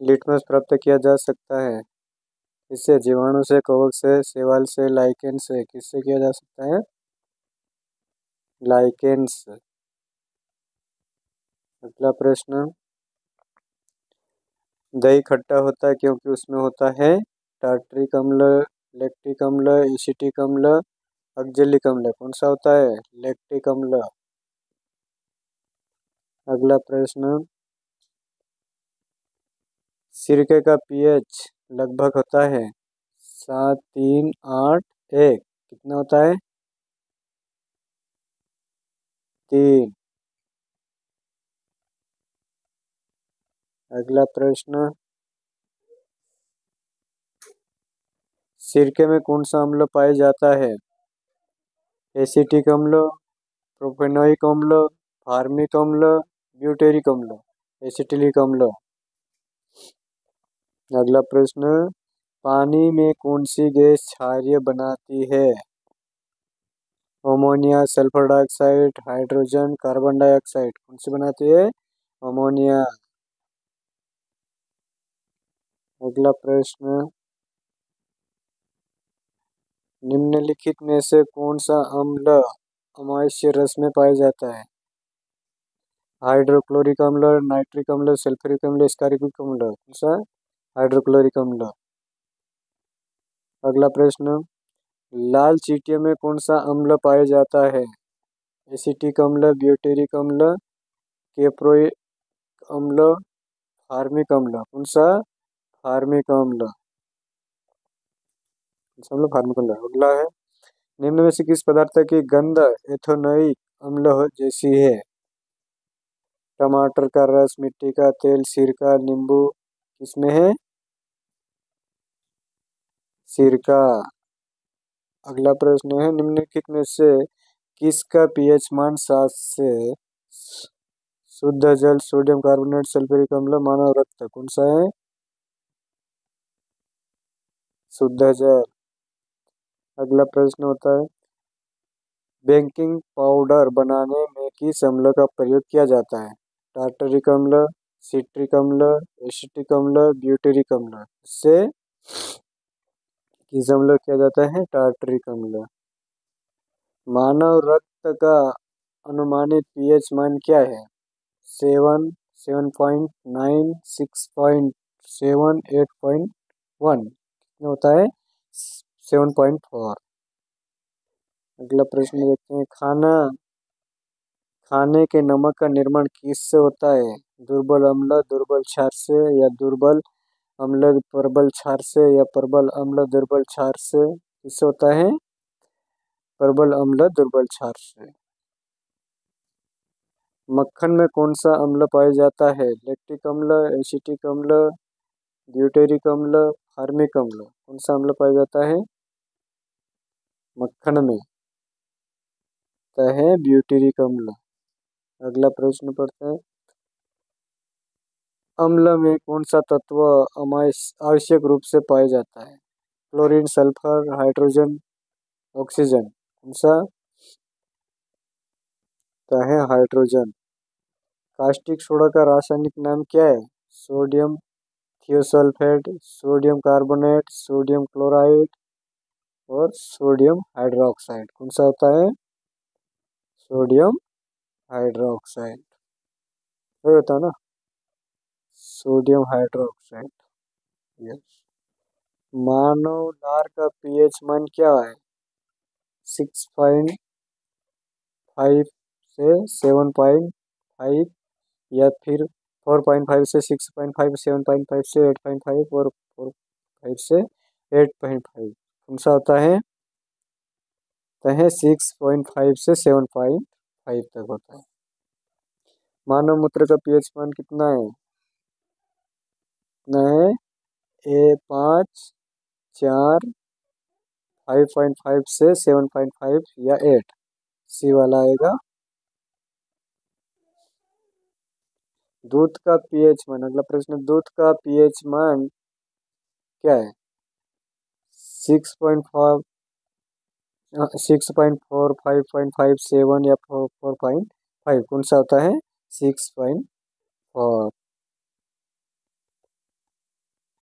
Litmus प्राप्त किया जा सकता है? इससे जीवाणु से, कवक से, शैवाल से, लाइकेन से, किससे किया जा सकता है? लाइकेन से। अगला प्रश्न, दही खट्टा होता है क्योंकि उसमें होता है टार्ट्रिक अम्ल, लैक्टिक अम्ल, एसिटिक अम्ल, ऑक्जेलिक अम्ल। कौन सा होता है? लैक्टिक अम्ल। अगला प्रश्न, सिरके का पीएच लगभग होता है 7, 3, 8, 1। कितना होता है? 3। अगला प्रश्न, सिरके में कौन सा अम्ल पाया जाता है? एसिटिक अम्ल, प्रोपेनोइक अम्ल, फार्मिक अम्ल, ब्यूटेरिक अम्ल, एसिटिलिक अम्ल। अगला प्रश्न, पानी में कौन सी गैस क्षारीय बनाती है? Ammonia, sulphur dioxide, hydrogen, carbon dioxide. कौन सी बनाती है? अमोनिया। अगला प्रश्न, निम्नलिखित में से कौन सा अम्ल अमाइश्य रस में पाया जाता है? हाइड्रोक्लोरिक अम्ल, नाइट्रिक अम्ल, सल्फ्यूरिक अम्ल, स्कारिक अम्ल। कौन सा? हाइड्रोक्लोरिक अम्ल। अगला प्रश्न, लाल चींटियों में कौन सा अम्ल पाया जाता है? एसिटिक अम्ल, ब्यूटेरिक अम्ल, कैप्रोइक अम्ल, फार्मिक अम्ल। कौन सा? फार्मिक अम्ल। कौन सा अम्ल? फार्मिक अम्ल। अगला है, निम्न में से किस पदार्थ की गंध एथेनोइक अम्ल जैसी है? टमाटर का रस, मिट्टी का तेल, सिरका, नींबू। किसमें है? सिरका। अगला प्रश्न है, निम्नलिखित में से किसका पीएच मान 7 से? शुद्ध जल, सोडियम कार्बोनेट, सल्फ्यूरिक अम्ल, मानव रक्त। कौन सा है? शुद्ध जल। अगला प्रश्न होता है, बेकिंग पाउडर बनाने में किस अम्ल का प्रयोग किया जाता है? टार्टरिक अम्ल, सिट्रिक अम्ल, एसिटिक अम्ल, ब्यूटेरिक अम्ल। इससे किस अम्ल किया जाता है? टार्टरिक अम्ल। मानव रक्त का अनुमानित पीएच मान क्या है? 7, 7.9, 6.7, 8.1। कितना होता है? 7.4। अगला प्रश्न देखते हैं, खाने के नमक का निर्माण किससे होता है? दुर्बल अम्ल दुर्बल क्षार से, या दुर्बल अम्ल प्रबल क्षार से, या प्रबल अम्ल दुर्बल क्षार से? किससे होता है? प्रबल अम्ल दुर्बल क्षार से। मक्खन में कौन सा अम्ल पाया जाता है? लैक्टिक अम्ल, एसिटिक अम्ल, ब्यूटेरिक अम्ल, फार्मिक अम्ल। कौन सा अम्ल पाया जाता है मक्खन में? होता है ब्यूटेरिक अम्ल। अगला प्रश्न पढ़ते हैं, अम्ल में कौन सा तत्व आवश्यक रूप से पाया जाता है? Chlorine, sulphur, hydrogen, oxygen. कौन सा? होता है हाइड्रोजन। कास्टिक सोडा का रासायनिक नाम क्या है? Sodium thiosulphate, sodium carbonate, sodium chloride, और सोडियम हाइड्रोक्साइड। कौन सा होता है? Sodium hydroxide. वही होता है ना, सोडियम हाइड्रोक्साइड। यस। मानव लार का पीएच मान क्या है? 6.5 से 7.5, या फिर 4.5 से 6.5, 7.5 से 8.5, और 4.5 से 8.5। कौन सा होता है? होता है 6.5 से 7.5 तक होता है। मानव मूत्र का पीएच मान कितना है? कितना है? A5, 4, 5.5 से 7.5, या 8। सी वाला आएगा। दूध का पीएच मान, अगला प्रश्न, दूध का पीएच मान क्या है? 6.5, 6.4, 5.5, 7, या 4.5। कौन सा होता है? 6.4।